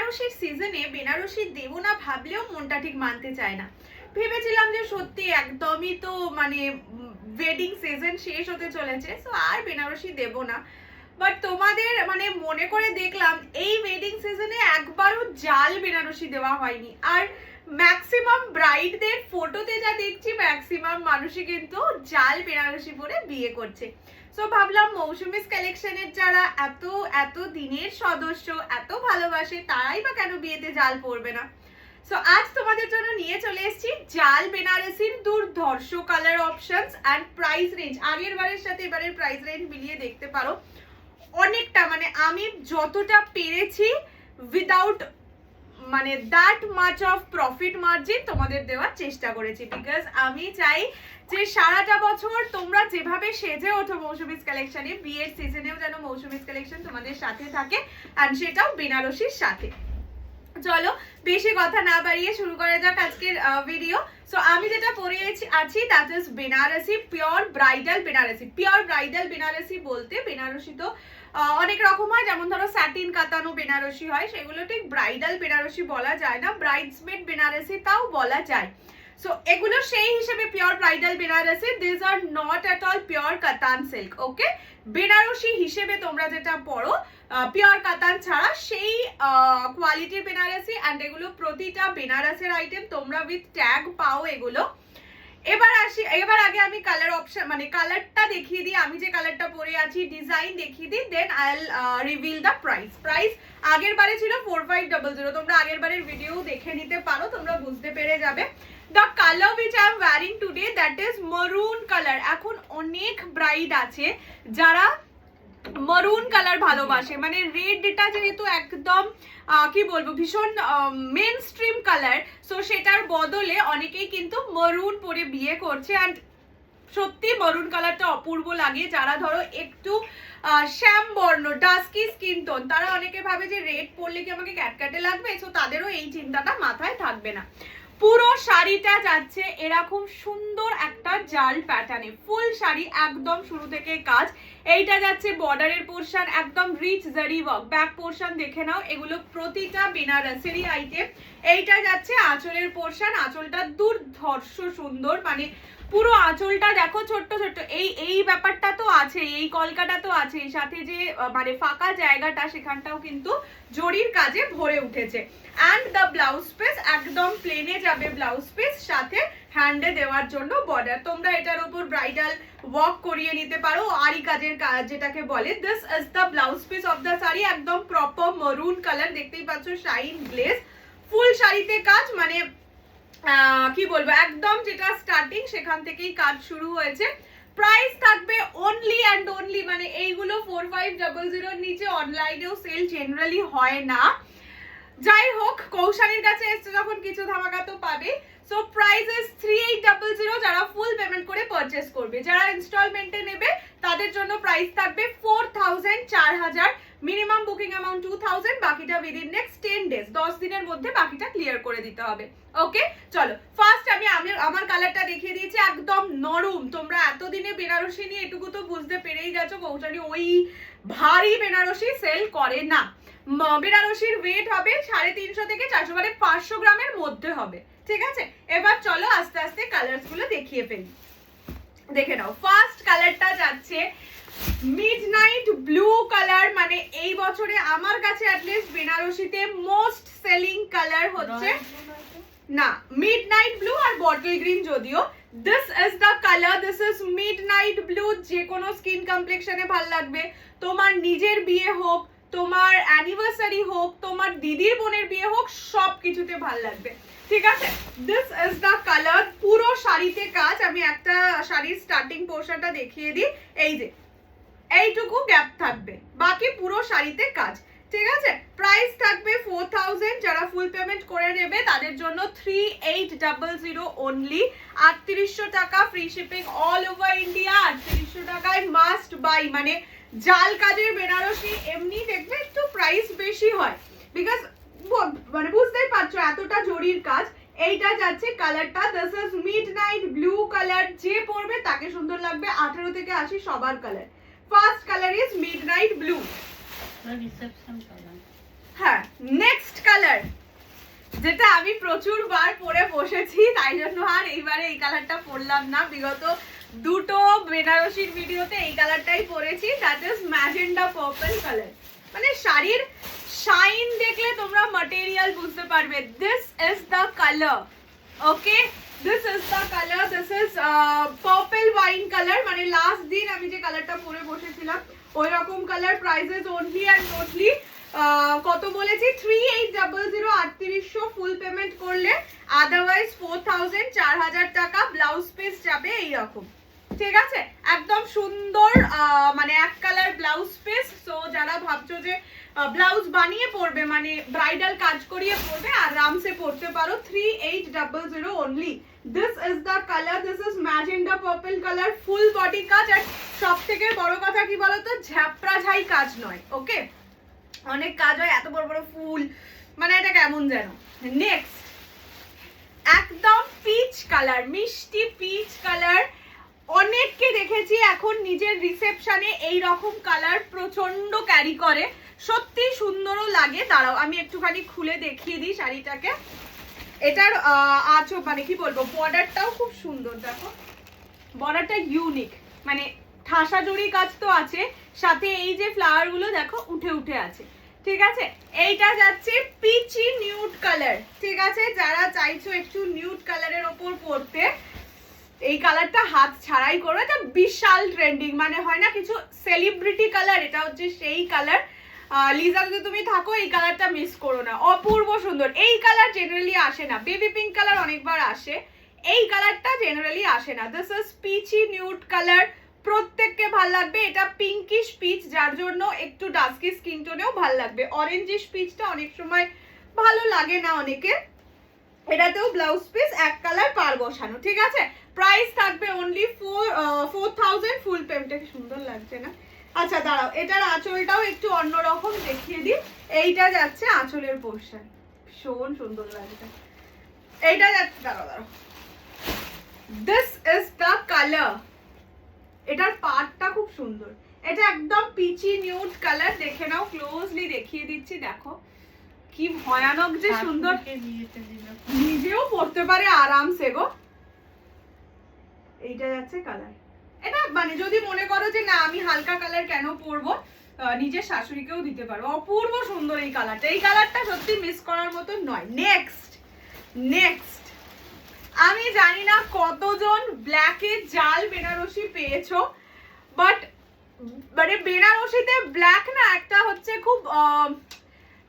বেনারসির সিজনে বেনারসি দেব না ভাবলেও মনটা ঠিক মানতে চায় না। ভেবেছিলাম যে সত্যি একদমই তো মানে ওয়েডিং সিজন শেষ হতে চলেছে, সো আর বেনারসি দেব না। বাট তোমাদের মানে মনে করে দেখলাম এই ওয়েডিং সিজনে একবারও জাল বেনারসি দেওয়া হয়নি। আর ম্যাক্সিমাম ব্রাইডদের ফটোতে যা দেখছি ম্যাক্সিমাম মানুষই কিন্তু জাল বেনারসি পরে বিয়ে করছে। সো ভাবলাম মৌসুমিস কালেকশনের যারা এত এত দিনের সদস্য, এত ভালোবাসে, তারাই বা কেন বিয়েতে জাল পরবে না। সো আজ তোমাদের জন্য নিয়ে চলে এসেছি জাল বেনারসির দুর্ধর্ষ colour options and price range. আগের বারের সাথে এবারের প্রাইস রেঞ্জ মিলিয়ে দেখতে পারো অনেকটা, মানে আমি যতটা পেরেছি উইদাউট মানে that much of profit margin তোমাদের দেওয়ার চেষ্টা করেছি, বিকজ আমি চাই যে সারাটা বছর তোমরা যেভাবে সেজে ওঠো মৌসুমিস কালেকশনে, বিয়ের সিজনেও যেন মৌসুমিস কালেকশন তোমাদের সাথে থাকে, আর সেটাও বেনারসির সাথে। চলো বেশি কথা না বাড়িয়ে শুরু করা যাক আজকের ভিডিও। সো আমি যেটা পরে আছি that is Banarasi pure bridal Banarasi. Pure bridal Banarasi বলতে বেনারসি তো অনেক রকম হয়, যেমন ধরো স্যাটিন কাতানো বেনারসি হয়, সেগুলো ঠিক ব্রাইডাল বেনারসি বলা যায় না, ব্রাইডসমেড বেনারসি তাও বলা যায়। সো এগুলো সেই হিসেবে pure bridal Banarasi, this are not at all pure katan silk. Okay, Banarasi হিসেবে তোমরা যেটা পড়ো পিওর কাতান ছাড়া সেই কোয়ালিটির বেনারসি, অ্যান্ড এগুলো প্রতিটা বেনারসের আইটেম তোমরা উইথ ট্যাগ পাও এগুলো। এবার আগে আমি কালার অপশন মানে কালারটা দেখিয়ে দিই, আমি যে কালারটা পরে আছি ডিজাইন দেখিয়ে দিই, then I will reveal the price. আগের বারে ছিল 4500, তোমরা আগের বারের ভিডিও দেখে নিতে পারো, তোমরা বুঝতে পেরে যাবে। The color which I am wearing today, that is maroon color. এখন অনেক ব্রাইড আছে যারা মারুন কালার ভালোবাসে, মানে রেডটা যেহেতু একদম কি বলবো ভীষণ মেন স্ট্রিম কালার, সো সেটার বদলে অনেকেই কিন্তু মারুন পরে বিয়ে করছে। অ্যান্ড সত্যি মারুন কালারটা অপূর্ব লাগে। যারা ধরো একটু শ্যাম বর্ণ ডাস্কি স্কিন টোন, তারা অনেকে ভাবে যে রেড পরলে কি আমাকে ক্যাটক্যাটে লাগবে, সো তাদেরও এই চিন্তাটা মাথায় থাকবে না। পুরো শাড়িটা যাচ্ছে এরকম সুন্দর একটা জাল প্যাটার্নে, ফুল শাড়ি একদম শুরু থেকে কাজ। এইটা যাচ্ছে বর্ডারের পোর্শন, একদম রিচ জারি ওয়ার্ক। ব্যাক পোর্শন দেখে নাও, এগুলো প্রতিটা বেনারসেরই আইটেম। এইটা যাচ্ছে আঁচলের পোর্শন, আঁচলটা দুর্ধর্ষ সুন্দর, মানে পুরো আঁচলটা দেখো ছোট্ট ছোট্ট, এই ব্যাপারটা তো আছে, এই কলকাটা তো আছে, সাথে যে মানে ফাঁকা জায়গাটা সেখানটাও কিন্তু জরির কাজে ভরে উঠেছে। অ্যান্ড দ্য ব্লাউজ পিস একদম প্লেনে যাবে ব্লাউজ পিস, সাথে হ্যান্ডে দেওয়ার জন্য বর্ডার। তোমরা এটার উপর ব্রাইডাল ওয়ার্ক করিয়ে নিতে পারো, আরি কাজের কাজ যেটাকে বলে। This is the blouse piece of the sari, একদম প্রপার মরুন কালার, দেখতেই পাচ্ছ শাইন গ্লেজ। ফুল শাড়িতে কাজ, মানে কি বলবো একদম যেটা স্টার্টিং সেখান থেকেই কাজ শুরু হয়েছে। প্রাইস থাকবে অনলি অ্যান্ড অনলি, মানে এইগুলো 4500 নিচে অনলাইনেও সেল জেনারেলি হয় না। যাই হোক, কৌশানীর কাছে এসছে যখন কিছু ধামাকা তো পাবে। সো প্রাইস ইজ 3800 যারা ফুল পেমেন্ট করে পারচেস করবে। যারা ইনস্টলমেন্টে নেবে তাদের জন্য প্রাইস থাকবে 4000, 4000। মিনিমাম বুকিং অ্যামাউন্ট 2000, বাকিটা উইদিন নেক্সট 10 ডেজ, 10 দিনের মধ্যে বাকিটা ক্লিয়ার করে দিতে হবে। ওকে, চলো ফার্স্ট আমি আমার কালারটা দেখিয়ে দিয়েছি, একদম নরম। তোমরা এতদিনে বেনারসি নিয়ে এটুকু তো বুঝতে পেরেই গেছো কৌশানী ওই ভারী বেনারসি সেল করে না। বেনারসির ওয়েট হবে 350 থেকে 400, মানে 500 গ্রামের মধ্যে হবে। ঠিক আছে, এবার চলো আস্তে আস্তে কালারস গুলো দেখিয়ে ফেলি। দেখে নাও, ফার্স্ট কালারটা যাচ্ছে মিডনাইট ব্লু কালার, মানে এই বছরে আমার কাছে অ্যাটলিস্ট বেনারসিতে মোস্ট সেলিং কালার হচ্ছে না মিডনাইট ব্লু আর বটল গ্রিন। যদিও this is the colour, this is midnight blue. যে কোনো স্কিন কমপ্লেক্সনে ভালো লাগবে, তোমার নিজের বিয়ে হোক, তোমার অ্যানিভার্সারি হোক, তোমার দিদির বোনের বিয়ে হোক, সব কিছুতে ভালো লাগবে। ঠিক আছে, দিস ইজ দ্য কালার। পুরো শাড়িতে কাজ। আমি একটা শাড়ির স্টার্টিং পোর্শনটা দেখিয়ে দিই, এই যে এইটুকু গ্যাপ থাকবে, বাকি পুরো শাড়িতে কাজ। ঠিক আছে, প্রাইস থাকবে 4000। যারা ফুল পেমেন্ট করে নেবে তাদের জন্য 3800 অনলি। 3800 টাকা free shipping all over India. 3800 টাকায় মাস্ট বাই, মানে জাল কাজের বেনারসি এমনি দেখবে একটু প্রাইস বেশি হয়, বিকজ মানে বুঝতেই পারছো এতটা জরির কাজ। এইটা যাচ্ছে কালারটা, this is midnight blue colour. যে পরবে তাকে সুন্দর লাগবে, 18 থেকে 80 সবার colour. First colour is midnight blue. হ্যাঁ, নেক্সট কালার প্রচুর বার পরে বসেছি, তাই জন্য আর এইবারে এই কালারটা পরলাম না। বিগত দুটো বেনারসির ভিডিওতে এই কালারটাই পরেছি, that is magenta purple colour. মানে শাড়ির শাইন দেখলে তোমরা ম্যাটেরিয়াল বুঝতে পারবে। This is the colour, okay, this is the colour, this is purple wine colour. মানে লাস্ট দিন আমি যে কালারটা পরে বসেছিলাম ওই রকম colour. Prices only and mostly কত বলেছি, 3800 3800 ফুল পেমেন্ট করলে, আদারওয়াইজ 4000 4000 টাকা ব্লাউজ পিস যাবে এইরকম, ঠিক আছে? একদম সুন্দর মানে এক কালার ব্লাউজ পিস। সো যারা ভাবছো যে ব্লাউজ বানিয়ে পরবে, মানে ব্রাইডাল কাজ করিয়ে পরবে, আরামসে পরতে পারো। 3800 only. This is the colour, this is magenta purple colour, full body কাজ। আর সব থেকে বড় কথা কি বলতো, ঝাপড়া ঝাই কাজ নয়, ওকে? অনেক কাজ হয়, এত বড় বড় ফুল, মানে এটা কেমন যেন। নেক্সট একদম পিচ কালার, মিষ্টি পিচ কালার। অনেককে দেখেছি এখন নিজের রিসেপশনে এই রকম কালার প্রচন্ড ক্যারি করে, সত্যি সুন্দরও লাগে। দাঁড়াও আমি একটুখানি খুলে দেখিয়ে দিই শাড়িটাকে। এটার মানে কি বলবো, বর্ডারটাও খুব সুন্দর, দেখো বর্ডারটা ইউনিক, মানে ঠাসা জড়ি কাজ তো আছে, সাথে এই যে ফ্লাওয়ার গুলো দেখো উঠে উঠে আছে, ঠিক আছে? এইটা যাচ্ছে পিচি নিউড কালার, ঠিক আছে? যারা চাইছো একটু নিউড কালারের ওপর পরতে, এই কালারটা হাত ছাড়াই করো। এটা বিশাল ট্রেন্ডিং, মানে হয় না কিছু সেলিব্রিটি কালার, এটা হচ্ছে সেই কালার। লিজা যদি তুমি থাকো এই কালারটা মিস করো না, অপূর্ব সুন্দর। এই কালার জেনারেলি আসে না, বেবি পিঙ্ক কালার অনেকবার আসে, এই কালারটা জেনারেলি আসে না। This is peachy nude colour, প্রত্যেককে ভাল লাগবে। এটা পিঙ্কিশ পিচ, যার জন্য একটু ডাস্কি স্কিন টোনেও ভাল লাগবে। অরেঞ্জিশ পিচটা অনেক সময় ভালো লাগে না অনেকে। এটাতেও ব্লাউজ পিস এক কালার পার বসানো, ঠিক আছে? প্রাইস থাকবে অনলি 4000 ফুল পেমেন্ট। সুন্দর লাগছে না? আচ্ছা দাঁড়াও, এটার আঁচলটাও একটু অন্যরকম দেখিয়ে দিই। এইটা যাচ্ছে আঁচলের পোর্শন, ভীষণ সুন্দর লাগছে। এইটা যাচ্ছে, দাঁড়াও, দিস ইজ দ্য কালার। এটার পার্টটা খুব সুন্দর, এটা একদম পিচি নিউড কালার। দেখে নাও, ক্লোজলি দেখিয়ে দিচ্ছি, দেখো কি ভয়ানক যে সুন্দর, নিজেও পরতে পারে আরামসে গো। এইটা যাচ্ছে কালার। এটা মানে যদি মনে করো যে না আমি হালকা কালার কেন পরবো, নিজের শাশুড়িকেও দিতে পারো। অপূর্ব সুন্দর এই কালারটা, এই কালারটা সত্যি মিস করার মতো নয়। নেক্সট আমি জানি না কতজন ব্ল্যাকের জাল বেনারসি পেয়েছো, বাট মানে বেনারসিতে ব্ল্যাক না একটা হচ্ছে খুব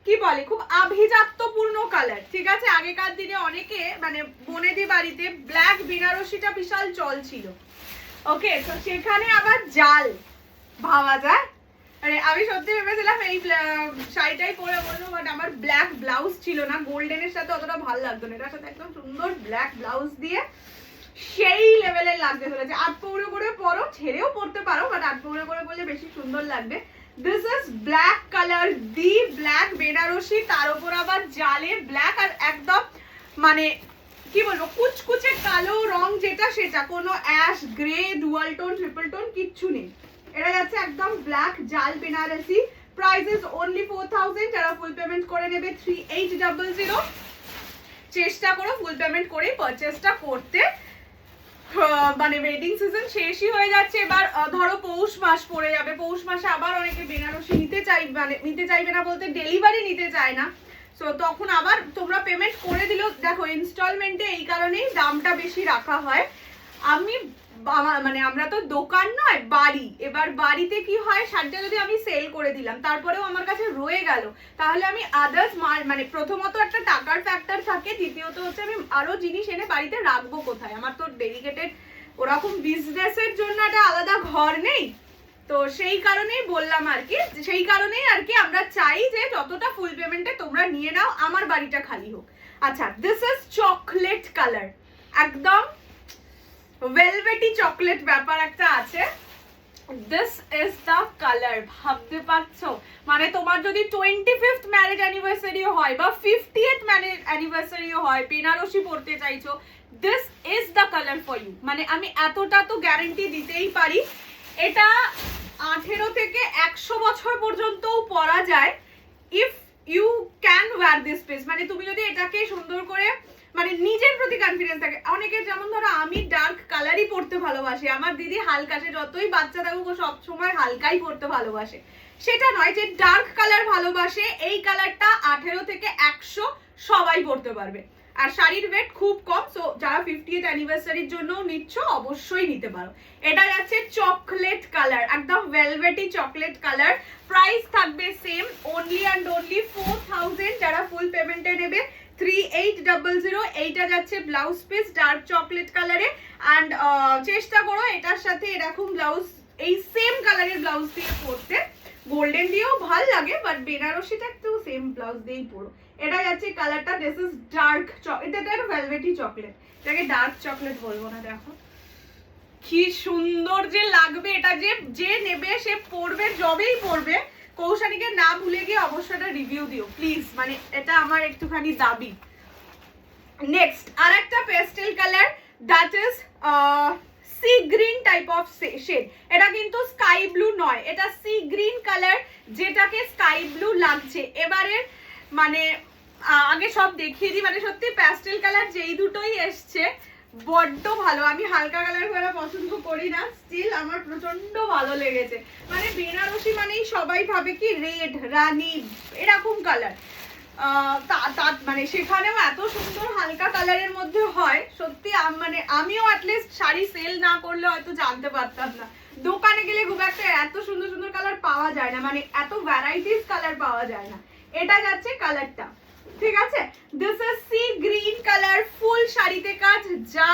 কি বলে, খুব আভিজাত্যপূর্ণ কালার, ঠিক আছে? আগেকার দিনে অনেকে মানে বোনেদি বাড়িতে ব্ল্যাক বেনারসিটা বিশাল চল ছিল, ওকে? তো সেখানে আবার জাল ভাবা যায়। মানে আমি সত্যি ভেবেছিলাম এই শাড়িটাই পরে বলবো, বাট আমার ব্ল্যাক ব্লাউজ ছিল না, গোল্ডেনের সাথে অতটা ভালো লাগতো না। এটার সাথে একদম সুন্দর ব্ল্যাক ব্লাউজ দিয়ে সেই লেভেলের লাগতে চলেছে। 8 পৌড়ে করে পরো, ছেড়েও পরতে পারো, বাট 8 পৌড়ে করে পরলে বেশি সুন্দর লাগবে। This is black colour, the black Banarasi, তার উপর আবার জালে ব্ল্যাক, আর একদম মানে কি বলবো কুচকুচে কালো রং যেটা, সেটা কোনো ash, grey, dual tone, triple tone কিচ্ছু নেই। এটা যাচ্ছে একদম ব্ল্যাক জাল বেনারসি। Price is only 4000। যারা ফুল পেমেন্ট করে নেবে 3800। চেষ্টা করো ফুল পেমেন্ট করে পারচেসটা করতে। মানে ওয়েডিং সিজন শেষই হয়ে যাচ্ছে, এবার ধরো পৌষ মাস পড়ে যাবে, পৌষ মাসে আবার অনেকে বেনারসি নিতে চাইবে না, বলতে ডেলিভারি নিতে চায় না। সো তখন আবার তোমরা পেমেন্ট করে দিলেও, দেখো ইনস্টলমেন্টে এই কারণেই দামটা বেশি রাখা হয়। আমি মানে আমরা তো দোকান নয়, বাড়ি। এবার বাড়িতে কি হয়, শাড়িটা যদি আমি সেল করে দিলাম তারপরেও আমার কাছে রয়ে গেল, তাহলে আমি আদার্স মানে প্রথমত একটা টাকার ফ্যাক্টর থাকে, দ্বিতীয়ত হচ্ছে আমি আরো জিনিস এনে বাড়িতে রাখবো কোথায়? আমার তো ডেডিকেটেড ওরকম বিজনেসের জন্য একটা আলাদা ঘর নেই। তো সেই কারণেই বললাম আর কি, সেই কারণেই আর কি আমরা চাই যে যতটা ফুল পেমেন্টে তোমরা নিয়ে নাও, আমার বাড়িটা খালি হোক। আচ্ছা, দিস ইজ চকলেট কালার, একদম ভেলভেটি চকলেট ব্যাপার একটা আছে। দিস ইজ দ্য কালার, ভাবতে পারছো? মানে তোমার যদি 25th ম্যারেজ অ্যানিভার্সারি হয় বা 50th ম্যারেজ অ্যানিভার্সারি হয়, বেনারসি পড়তে চাইছো, this is the colour for you. মানে আমি এতটা তো গ্যারান্টি দিতেই পারি, এটা 18 থেকে 100 বছর পর্যন্তও পরা যায়, if you can wear this piece. মানে তুমি যদি এটাকে সুন্দর করে মানে নিজের প্রতি কনফিডেন্স থাকে। অনেকের যেমন ধরো আমি ডার্ক কালারই পরতে ভালোবাসি, আমার দিদি হালকা, সে যতই বাচ্চা থাকুক ও সবসময় হালকাই পরতে ভালোবাসে, সেটা নয় যে ডার্ক কালার ভালোবাসে এই কালারটা 18 থেকে 100 সবাই পরতে পারবে। আর শাড়ির ওয়েট খুব কম, সো যারা 50th অ্যানিভার্সারির জন্য নিচ্ছ অবশ্যই নিতে পারো। এটা যাচ্ছে চকলেট কালার, একদম ভেলভেটি চকলেট কালার। প্রাইস থাকবে সেম, অনলি অ্যান্ড অনলি 4000। যারা ফুল পেমেন্টে নেবে 3800। এইটা যাচ্ছে ব্লাউজ পিস ডার্ক চকলেট কালারে। অ্যান্ড চেষ্টা করো এটার সাথে এরকম ব্লাউজ, এই সেম কালারের ব্লাউজ দিয়ে পরতে। গোল্ডেন দিয়েও ভাল লাগে, বাট বেনারসিটা একটু সেম ব্লাউজ দিয়েই পরো। এটা যাচ্ছে কালারটা, দিস ইজ ডার্ক, এটা একটা ভেলভেটি চকলেট, এটাকে ডার্ক চকলেট বলবো না। দেখো কি সুন্দর যে লাগবে এটা, যে নেবে সে পরবে, যবেই পরবে কৌশানীকে না ভুলে গিয়ে অবশ্যই এটা রিভিউ দিও প্লিজ, মানে এটা আমার একটুখানি দাবি। নেক্সট আর একটা pastel colour, that is sea green type of shade. এটা কিন্তু স্কাই ব্লু নয়, এটা সি গ্রিন কালার, যেটাকে স্কাই ব্লু লাগছে। এবারে মানে আগে সব দেখিয়ে দিই, মানে সত্যি প্যাস্টেল কালার যেই দুটোই এসছে বড্ড ভালো। আমি হালকা কালার গুলো পছন্দ করি না, স্টিল আমার প্রচন্ড ভালো লেগেছে। মানে বেনারসি মানেই সবাই ভাবে কি রেড, রানী, এরকম কালার, মানে সেখানেও এত সুন্দর হালকা কালারের মধ্যে হয়। সত্যি মানে আমিও অ্যাটলিস্ট শাড়ি সেল না করলে হয়তো জানতে পারতাম না। দোকানে গেলে খুব একটা এত সুন্দর সুন্দর কালার পাওয়া যায় না, মানে এত ভ্যারাইটিস কালার পাওয়া যায় না। এটা যাচ্ছে কালারটা, ঠিক আছে। This is sea green colour, ফুল শাড়িতে কাজ, যা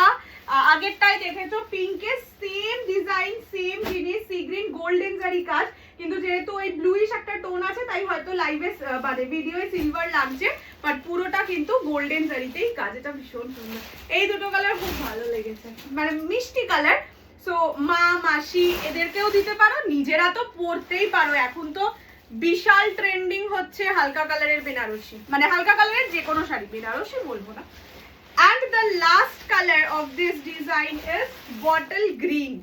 আগেরটাই দেখেছো পিঙ্কে সেম ডিজাইন সেম জিনিস, সি গ্রিন গোল্ডেন জারি কাজ, কিন্তু যেহেতু ওই ব্লুইশ একটা টোন আছে তাই হয়তো লাইভে মানে ভিডিওয়ে সিলভার লাগছে, বাট পুরোটা কিন্তু গোল্ডেন জারিতেই কাজ। এটা ভীষণ সুন্দর, এই দুটো কালার খুব ভালো লেগেছে, মানে মিষ্টি কালার। সো মা মাসি এদেরকেও দিতে পারো, নিজেরা তো পরতেই পারো। এখন তো বিশাল ট্রেন্ডিং হচ্ছে হালকা কালারের বেনারসি, মানে হালকা কালারের যে কোনো শাড়ি, বেনারসি বলবো না। And the last color of this design is bottle green.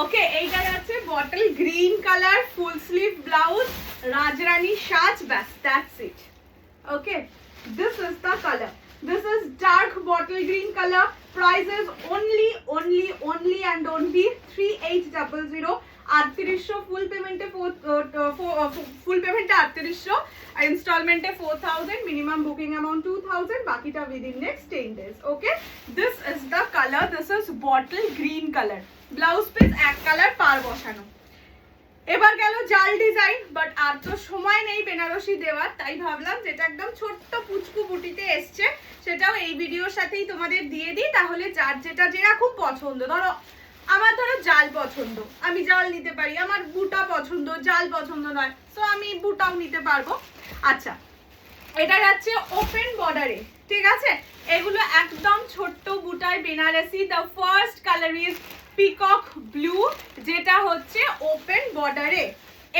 Okay, এইটা যাচ্ছে bottle green color, full sleeve blouse, Rajrani সাজ, ব্যাস, that's it. Okay, this is the color. This is dark bottle green color. Price is only and only 3800. 3800 ফুল পেমেন্টে, ফুল পেমেন্টে 3800, ইনস্টলমেন্টে 4000, minimum booking amount 2000, বাকিটা within next 10 days. Okay, this is the colour, this is bottle green colour. Blouse piece এক colour পার বসানো। এবার গেল জাল design, but আর তো সময় নেই বেনারসি দেওয়ার, তাই ভাবলাম যেটা একদম ছোট্ট পুচকু বুটিতে এসছে সেটাও এই ভিডিওর সাথেই তোমাদের দিয়ে দিই, তাহলে যার যেটা যেরকম পছন্দ। ধরো আমার জাল পছন্দ, আমি জাল নিতে পারি, আমার বুটা পছন্দ, জাল পছন্দ নয়, সো আমি বুটাও নিতে পারবো। আচ্ছা, এটা যাচ্ছে ওপেন বর্ডারে, ঠিক আছে। এগুলো একদম ছোট্ট বুটায় Benarasi. The first colour is peacock blue, যেটা হচ্ছে ওপেন বর্ডারে।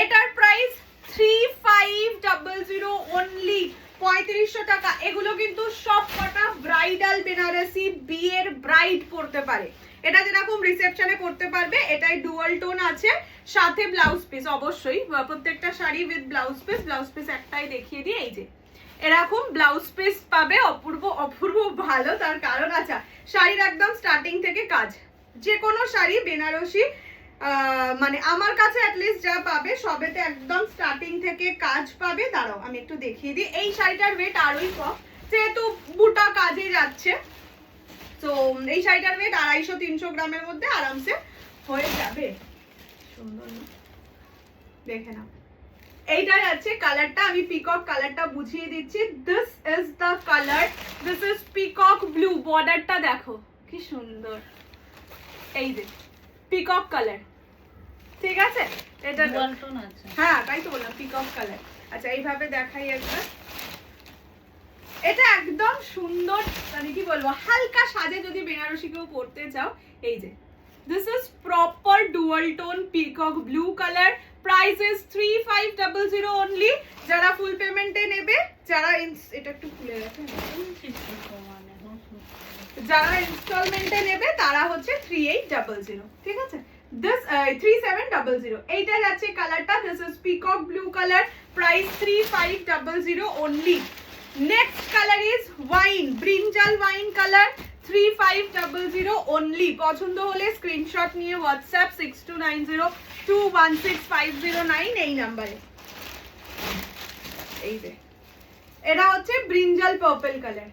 এটার প্রাইস 3500 অনলি, 3500 টাকা। এগুলো কিন্তু সব কটা ব্রাইডাল বেনারসি, বিয়ের ব্রাইড পরতে পারে। এটা যেরকম রিসেপশনে পরতে পারবে, এটাই ডুয়াল টোন আছে, সাথে ব্লাউজ পিস, অবশ্যই প্রত্যেকটা sari with blouse piece. Blouse piece একটাই দেখিয়ে দিই, এই যে এরকম ব্লাউজ পিস পাবে, অপূর্ব অপূর্ব ভালো। তার কারণ আছে শাড়ির একদম স্টার্টিং থেকে কাজ, যে কোনো শাড়ি বেনারসি মানে আমার কাছে অ্যাটলিস্ট যা পাবে সবেতে একদম স্টার্টিং থেকে কাজ পাবে। দাঁড়াও আমি একটু দেখিয়ে দিই। এই শাড়িটার ওয়েট আরোই কম, যেহেতু বুটা কাজে যাচ্ছে, তো এই শাড়িটার ওয়েট 250-300 গ্রামের মধ্যে আরামসে হয়ে যাবে। সুন্দর দেখে নাও, এইটা যাচ্ছে কালারটা, আমি পিকক কালারটা বুঝিয়ে দিচ্ছি। This is the colour, this is peacock blue. বর্ডারটা দেখো কি সুন্দর, এই যে পিকক কালার, ঠিক আছে। এটা হ্যাঁ তাই তো বললাম পিকক কালার। আচ্ছা এইভাবে দেখাই একবার, এটা একদম সুন্দর, মানে কি বলবো, হালকা সাজে যদি বেনারসি কেউ পরতে চাও, এই যে this is proper dual tone peacock blue colour. Price is 3500 only. যারা ফুল পেমেন্টে নেবে, যারা এটা একটু খুলে গেছে, যারা ইনস্টলমেন্টে নেবে তারা হচ্ছে 3800, ঠিক আছে। দিস 3700। এইটা যাচ্ছে কালারটা, this is peacock blue colour, price 3500 only. Next color is wine, brinjal wine color, 3500 only. পছন্দ হলে স্ক্রিনশট নিয়ে হোয়াটসঅ্যাপ 6290216509 এই নাম্বারে। এই যে এটা হচ্ছে ব্রিঞ্জাল পার্পল কালার,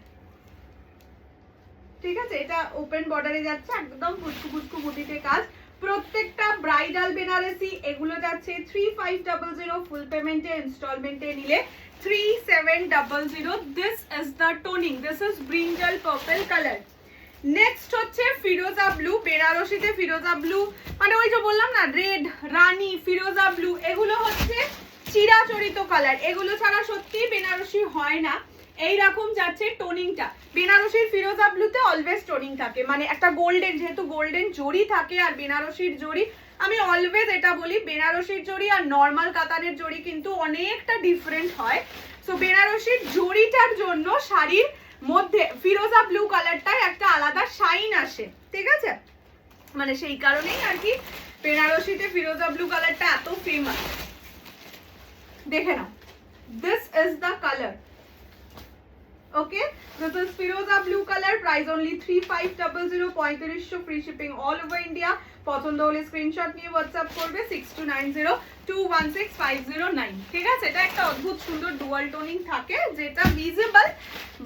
ঠিক আছে? এটা ওপেন বর্ডারে যাচ্ছে, একদম ফুচকু ফুচকু মুটিতে কাজ। প্রত্যেকটা ব্রাইডাল বেনারসি এগুলো যাচ্ছে 3500, ফুল পেমেন্টে ইনস্টলমেন্টে নিলে 3700। This is the toning, this is brinjal purple colour. Next হচ্ছে ফিরোজা ব্লু, বেনারসিতে ফিরোজা ব্লু মানে ওই যে বললাম না রেড, রানী, ফিরোজা ব্লু, এগুলো হচ্ছে চিরাচরিত কালার, এগুলো ছাড়া সত্যি বেনারসি হয় না। এইরকম যাচ্ছে টোনিংটা। বেনারসির ফিরোজা ব্লুতে অলওয়েজ টোনিং থাকে, মানে একটা গোল্ডেন, যেহেতু গোল্ডেন জড়ি থাকে আর বেনারসির জড়ি, আমি অলওয়েজ এটা বলি বেনারসির জড়ি আর নর্মাল কাতানের জড়ি কিন্তু অনেকটা ডিফারেন্ট হয়। সো বেনারসির জড়িটার জন্য শাড়ির মধ্যে ফিরোজা ব্লু কালারটায় একটা আলাদা শাইন আসে, ঠিক আছে? মানে সেই কারণেই আর কি বেনারসিতে ফিরোজা ব্লু কালারটা এত ফেমাস। দেখে নাও, this is the colour. Okay, this is Firoza blue color, price only 3500, 3500 free shipping all over India. পছন্দ হলে স্ক্রিনশট নিয়ে হোয়াটসঅ্যাপ করবে 6290216509, ঠিক আছে? এটা একটা অদ্ভুত সুন্দর ডুয়াল টোনিং থাকে যেটা ভিজিবল,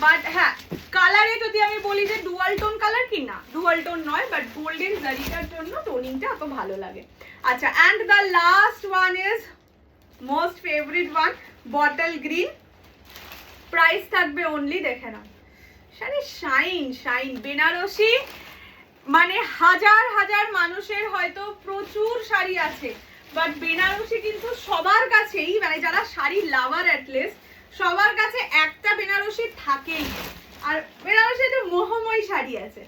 বাট হ্যাঁ কালারে যদি আমি বলি যে ডুয়াল টোন কালার কি না, ডুয়াল টোন নয়, বাট গোল্ডেন জারিটার জন্য টোনিংটা এত ভালো লাগে। আচ্ছা, and the last one is most favourite one, bottle green, price থাকবে অনলি, দেখে না শাড়ি শাইন শাইন। বেনারসি মানে হাজার হাজার মানুষের হয়তো প্রচুর শাড়ি আছে, বাট বেনারসি কিন্তু সবার কাছেই, মানে যারা শাড়ি লাভার অ্যাটলিস্ট সবার কাছে একটা বেনারসি থাকেই, আর বেনারসি একটা মোহময় শাড়ি আছে।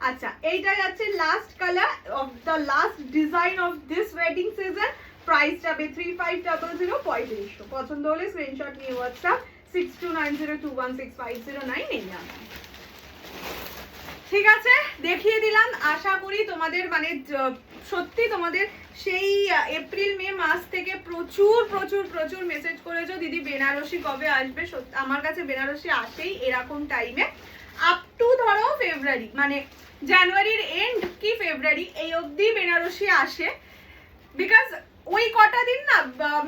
আচ্ছা, এইটা যাচ্ছে last colour of the last design of this wedding season, price যাবে 3500, 3500। পছন্দ হলে স্ক্রিনশট নিয়ে হোয়াটসঅ্যাপ 6290216509 এই নাম্বার, ঠিক আছে? দেখিয়ে দিলাম, আশা করি তোমাদের মানে সত্যি তোমাদের সেই এপ্রিল মে মাস থেকে প্রচুর প্রচুর প্রচুর মেসেজ করেছো দিদি বেনারসি কবে আসবে। সত্যি আমার কাছে বেনারসি আসেই এরকম টাইমে, আপ টু ধরো ফেব্রুয়ারি, মানে জানুয়ারির এন্ড কি ফেব্রুয়ারি এই অবধি বেনারসি আসে, বিকজ ওই কটা দিন না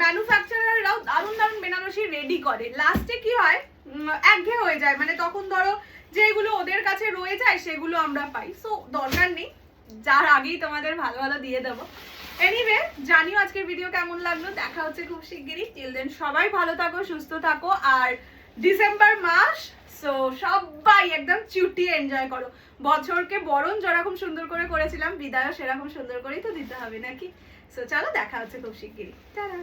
ম্যানুফ্যাকচারাররাও দারুণ দারুণ বেনারসি রেডি করে। লাস্টে কি হয়, একঘেয়ে হয়ে যায়, মানে তখন ধরো যেগুলো ওদের কাছে রয়ে যায় সেগুলো আমরা পাই। সো দরকার নেই, যার আগেই তোমাদের ভালো ভালো দিয়ে দেবো। এনিওয়ে, জানিও আজকের ভিডিও কেমন লাগলো, দেখা হচ্ছে খুব শিগগিরই। টিল দেন সবাই ভালো থাকো, সুস্থ থাকো, আর ডিসেম্বর মাস, সো সবাই একদম চুটিয়ে এনজয় করো। বছরকে বরণ যেরকম সুন্দর করে করেছিলাম, বিদায়ও সেরকম সুন্দর করেই তো দিতে হবে নাকি? সো চলো, দেখা হচ্ছে খুব শিগগিরই, টাটা।